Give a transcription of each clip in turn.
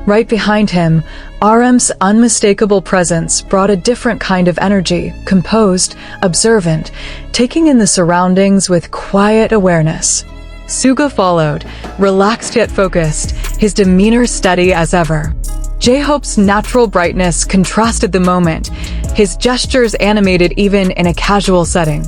Right behind him, RM's unmistakable presence brought a different kind of energy, composed, observant, taking in the surroundings with quiet awareness. Suga followed, relaxed yet focused, his demeanor steady as ever. J-Hope's natural brightness contrasted the moment, his gestures animated even in a casual setting.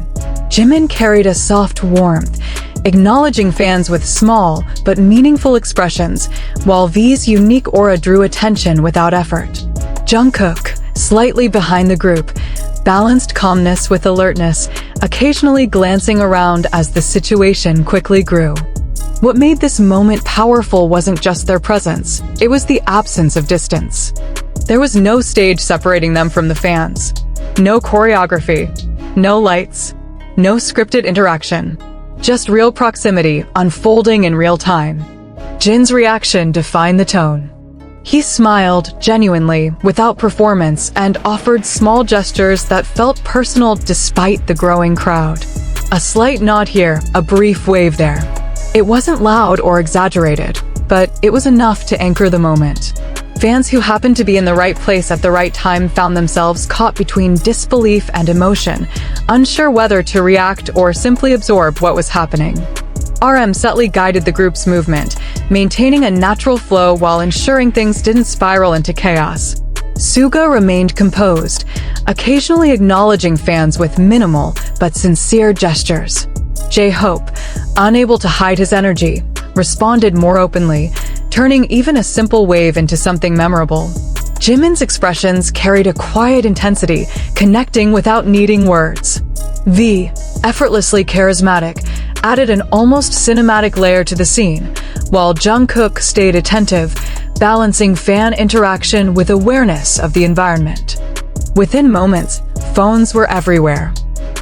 Jimin carried a soft warmth, acknowledging fans with small but meaningful expressions, while V's unique aura drew attention without effort. Jungkook, slightly behind the group, balanced calmness with alertness, occasionally glancing around as the situation quickly grew. What made this moment powerful wasn't just their presence, it was the absence of distance. There was no stage separating them from the fans. No choreography, no lights, no scripted interaction. Just real proximity unfolding in real time. Jin's reaction defined the tone. He smiled genuinely, without performance, and offered small gestures that felt personal despite the growing crowd. A slight nod here, a brief wave there. It wasn't loud or exaggerated, but it was enough to anchor the moment. Fans who happened to be in the right place at the right time found themselves caught between disbelief and emotion, unsure whether to react or simply absorb what was happening. RM subtly guided the group's movement, maintaining a natural flow while ensuring things didn't spiral into chaos. Suga remained composed, occasionally acknowledging fans with minimal but sincere gestures. J-Hope, unable to hide his energy, responded more openly, turning even a simple wave into something memorable. Jimin's expressions carried a quiet intensity, connecting without needing words. V, effortlessly charismatic, added an almost cinematic layer to the scene, while Jungkook stayed attentive, balancing fan interaction with awareness of the environment. Within moments, phones were everywhere.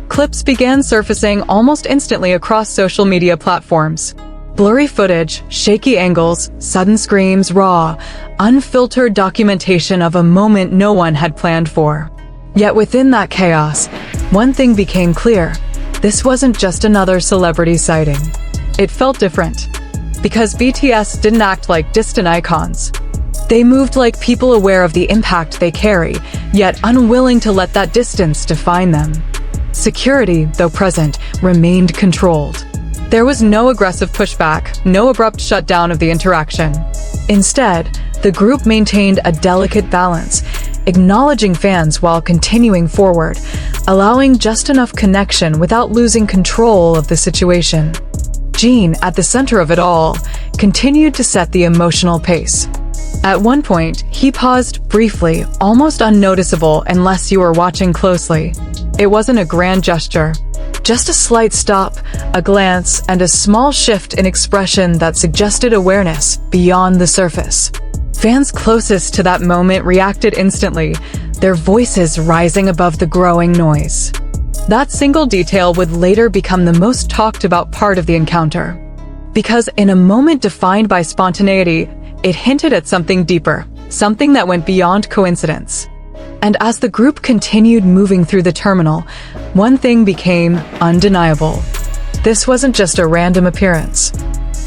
Clips began surfacing almost instantly across social media platforms. Blurry footage, shaky angles, sudden screams, raw, unfiltered documentation of a moment no one had planned for. Yet within that chaos, one thing became clear. This wasn't just another celebrity sighting. It felt different. Because BTS didn't act like distant icons. They moved like people aware of the impact they carry, yet unwilling to let that distance define them. Security, though present, remained controlled. There was no aggressive pushback, no abrupt shutdown of the interaction. Instead, the group maintained a delicate balance, acknowledging fans while continuing forward, allowing just enough connection without losing control of the situation. Jin, at the center of it all, continued to set the emotional pace. At one point, he paused briefly, almost unnoticeable unless you were watching closely. It wasn't a grand gesture. Just a slight stop, a glance, and a small shift in expression that suggested awareness beyond the surface. Fans closest to that moment reacted instantly, their voices rising above the growing noise. That single detail would later become the most talked about part of the encounter. Because in a moment defined by spontaneity, it hinted at something deeper, something that went beyond coincidence. And as the group continued moving through the terminal, one thing became undeniable. This wasn't just a random appearance.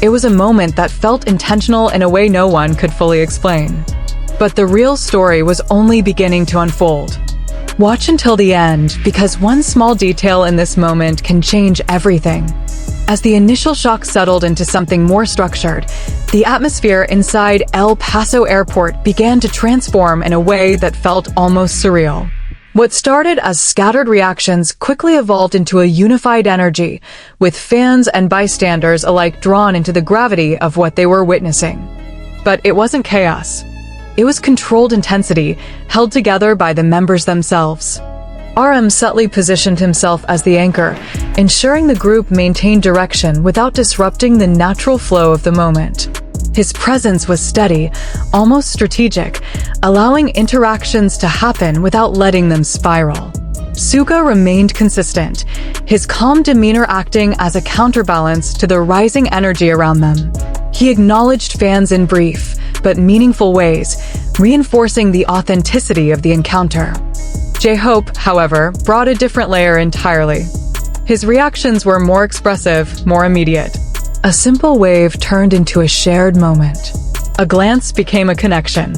It was a moment that felt intentional in a way no one could fully explain. But the real story was only beginning to unfold. Watch until the end, because one small detail in this moment can change everything. As the initial shock settled into something more structured, the atmosphere inside El Paso Airport began to transform in a way that felt almost surreal. What started as scattered reactions quickly evolved into a unified energy, with fans and bystanders alike drawn into the gravity of what they were witnessing. But it wasn't chaos. It was controlled intensity, held together by the members themselves. RM subtly positioned himself as the anchor, ensuring the group maintained direction without disrupting the natural flow of the moment. His presence was steady, almost strategic, allowing interactions to happen without letting them spiral. Suga remained consistent, his calm demeanor acting as a counterbalance to the rising energy around them. He acknowledged fans in brief, but meaningful ways, reinforcing the authenticity of the encounter. J-Hope, however, brought a different layer entirely. His reactions were more expressive, more immediate. A simple wave turned into a shared moment. A glance became a connection.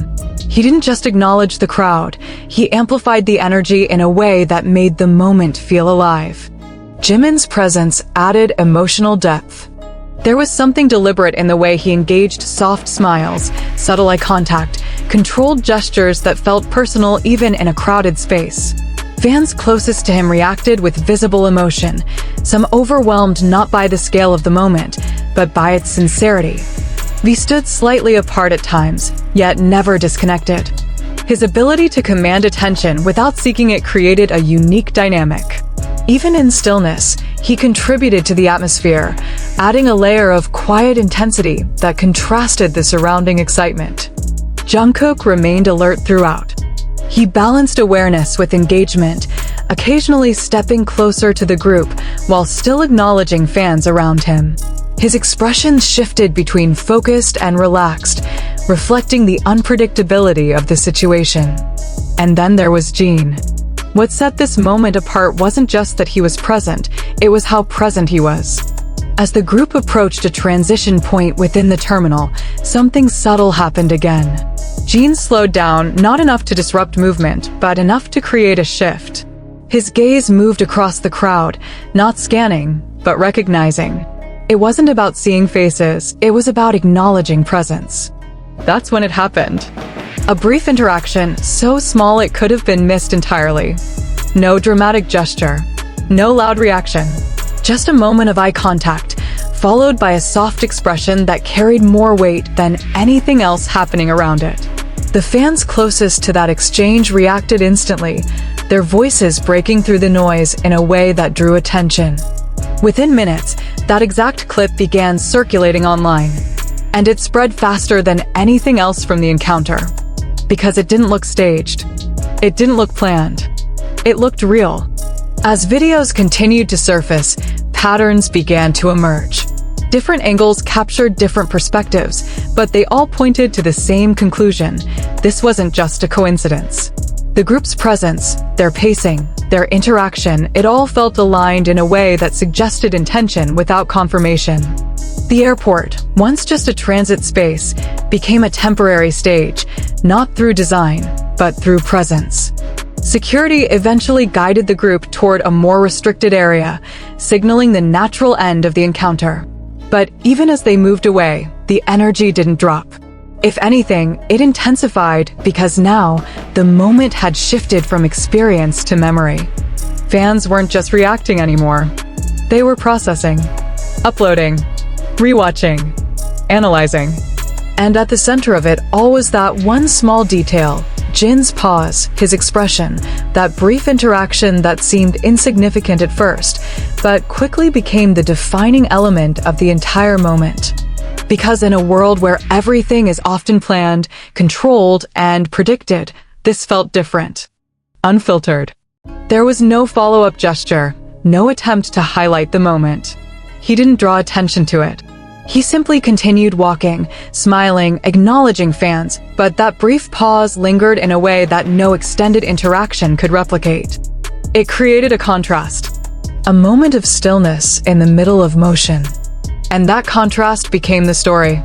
He didn't just acknowledge the crowd, he amplified the energy in a way that made the moment feel alive. Jimin's presence added emotional depth. There was something deliberate in the way he engaged, soft smiles, subtle eye contact, controlled gestures that felt personal even in a crowded space. Fans closest to him reacted with visible emotion, some overwhelmed not by the scale of the moment, but by its sincerity. We stood slightly apart at times, yet never disconnected. His ability to command attention without seeking it created a unique dynamic. Even in stillness, he contributed to the atmosphere, adding a layer of quiet intensity that contrasted the surrounding excitement. Jungkook remained alert throughout. He balanced awareness with engagement, occasionally stepping closer to the group while still acknowledging fans around him. His expressions shifted between focused and relaxed, reflecting the unpredictability of the situation. And then there was Jin. What set this moment apart wasn't just that he was present, it was how present he was. As the group approached a transition point within the terminal, something subtle happened again. Jin slowed down, not enough to disrupt movement, but enough to create a shift. His gaze moved across the crowd, not scanning, but recognizing. It wasn't about seeing faces, it was about acknowledging presence. That's when it happened. A brief interaction, so small it could have been missed entirely. No dramatic gesture, no loud reaction, just a moment of eye contact, followed by a soft expression that carried more weight than anything else happening around it. The fans closest to that exchange reacted instantly, their voices breaking through the noise in a way that drew attention. Within minutes, that exact clip began circulating online, and it spread faster than anything else from the encounter. Because it didn't look staged. It didn't look planned. It looked real. As videos continued to surface, patterns began to emerge. Different angles captured different perspectives, but they all pointed to the same conclusion. This wasn't just a coincidence. The group's presence, their pacing, their interaction, it all felt aligned in a way that suggested intention without confirmation. The airport, once just a transit space, became a temporary stage, not through design, but through presence. Security eventually guided the group toward a more restricted area, signaling the natural end of the encounter. But even as they moved away, the energy didn't drop. If anything, it intensified because now the moment had shifted from experience to memory. Fans weren't just reacting anymore. They were processing, uploading, rewatching, analyzing. And at the center of it all was that one small detail, Jin's pause, his expression, that brief interaction that seemed insignificant at first, but quickly became the defining element of the entire moment. Because in a world where everything is often planned, controlled, and predicted, this felt different. Unfiltered. There was no follow-up gesture, no attempt to highlight the moment. He didn't draw attention to it. He simply continued walking, smiling, acknowledging fans, but that brief pause lingered in a way that no extended interaction could replicate. It created a contrast. A moment of stillness in the middle of motion. And that contrast became the story.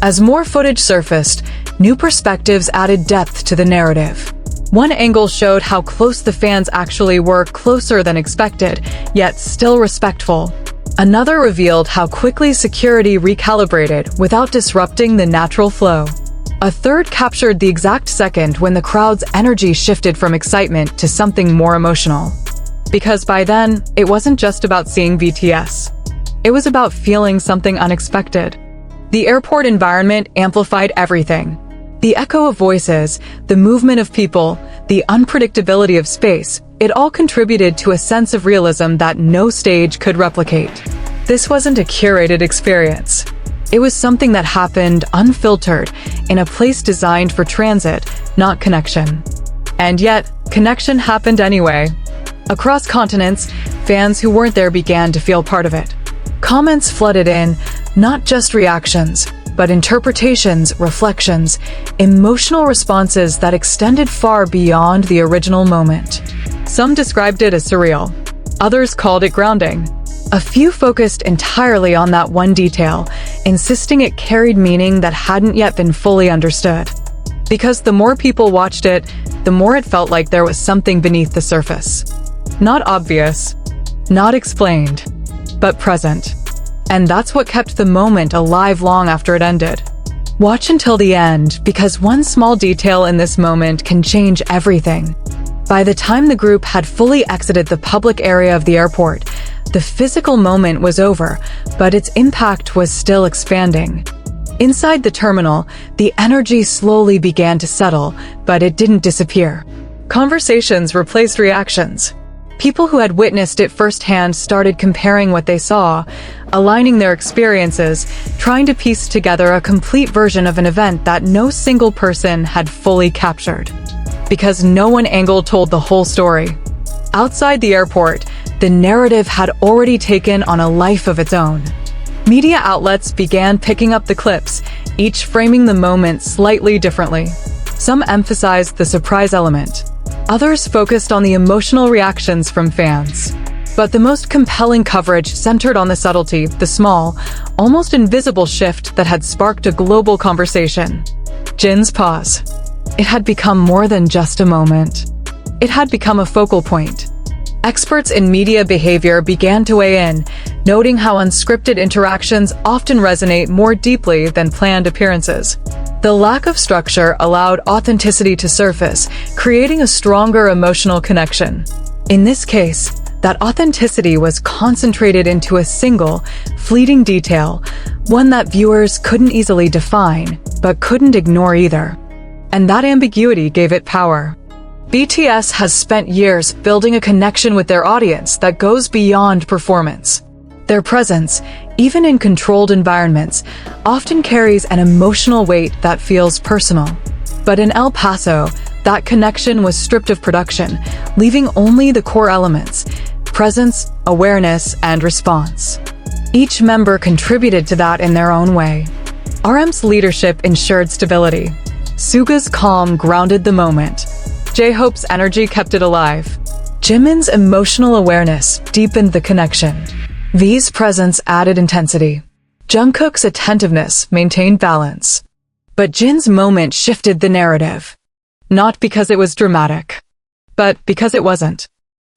As more footage surfaced, new perspectives added depth to the narrative. One angle showed how close the fans actually were, closer than expected, yet still respectful. Another revealed how quickly security recalibrated without disrupting the natural flow. A third captured the exact second when the crowd's energy shifted from excitement to something more emotional. Because by then, it wasn't just about seeing BTS. It was about feeling something unexpected. The airport environment amplified everything. The echo of voices, the movement of people, the unpredictability of space, it all contributed to a sense of realism that no stage could replicate. This wasn't a curated experience. It was something that happened unfiltered, in a place designed for transit, not connection. And yet, connection happened anyway. Across continents, fans who weren't there began to feel part of it. Comments flooded in, not just reactions, but interpretations, reflections, emotional responses that extended far beyond the original moment. Some described it as surreal. Others called it grounding. A few focused entirely on that one detail, insisting it carried meaning that hadn't yet been fully understood. Because the more people watched it, the more it felt like there was something beneath the surface. Not obvious, not explained, but present. And that's what kept the moment alive long after it ended. Watch until the end, because one small detail in this moment can change everything. By the time the group had fully exited the public area of the airport, the physical moment was over, but its impact was still expanding. Inside the terminal, the energy slowly began to settle, but it didn't disappear. Conversations replaced reactions. People who had witnessed it firsthand started comparing what they saw, aligning their experiences, trying to piece together a complete version of an event that no single person had fully captured. Because no one angle told the whole story. Outside the airport, the narrative had already taken on a life of its own. Media outlets began picking up the clips, each framing the moment slightly differently. Some emphasized the surprise element. Others focused on the emotional reactions from fans. But the most compelling coverage centered on the subtlety, the small, almost invisible shift that had sparked a global conversation. Jin's pause. It had become more than just a moment. It had become a focal point. Experts in media behavior began to weigh in, noting how unscripted interactions often resonate more deeply than planned appearances. The lack of structure allowed authenticity to surface, creating a stronger emotional connection. In this case, that authenticity was concentrated into a single, fleeting detail, one that viewers couldn't easily define, but couldn't ignore either. And that ambiguity gave it power. BTS has spent years building a connection with their audience that goes beyond performance. Their presence, even in controlled environments, often carries an emotional weight that feels personal. But in El Paso, that connection was stripped of production, leaving only the core elements: presence, awareness, and response. Each member contributed to that in their own way. RM's leadership ensured stability. Suga's calm grounded the moment. J-Hope's energy kept it alive. Jimin's emotional awareness deepened the connection. V's presence added intensity. Jungkook's attentiveness maintained balance. But Jin's moment shifted the narrative. Not because it was dramatic, but because it wasn't.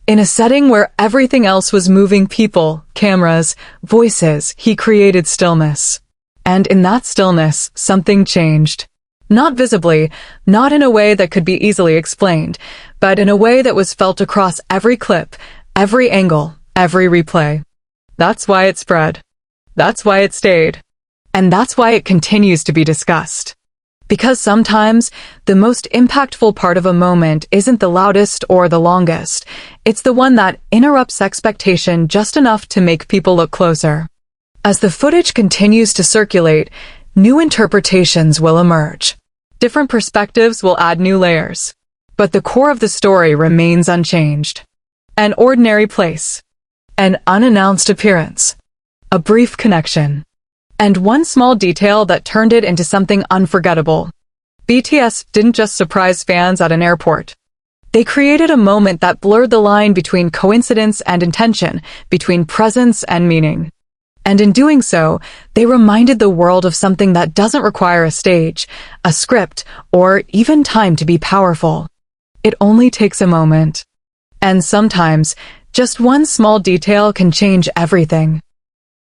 In a setting where everything else was moving people, cameras, voices, he created stillness. And in that stillness, something changed. Not visibly, not in a way that could be easily explained, but in a way that was felt across every clip, every angle, every replay. That's why it spread. That's why it stayed. And that's why it continues to be discussed. Because sometimes, the most impactful part of a moment isn't the loudest or the longest. It's the one that interrupts expectation just enough to make people look closer. As the footage continues to circulate, new interpretations will emerge. Different perspectives will add new layers. But the core of the story remains unchanged. An ordinary place. An unannounced appearance. A brief connection. And one small detail that turned it into something unforgettable. BTS didn't just surprise fans at an airport. They created a moment that blurred the line between coincidence and intention, between presence and meaning. And in doing so, they reminded the world of something that doesn't require a stage, a script, or even time to be powerful. It only takes a moment. And sometimes, just one small detail can change everything.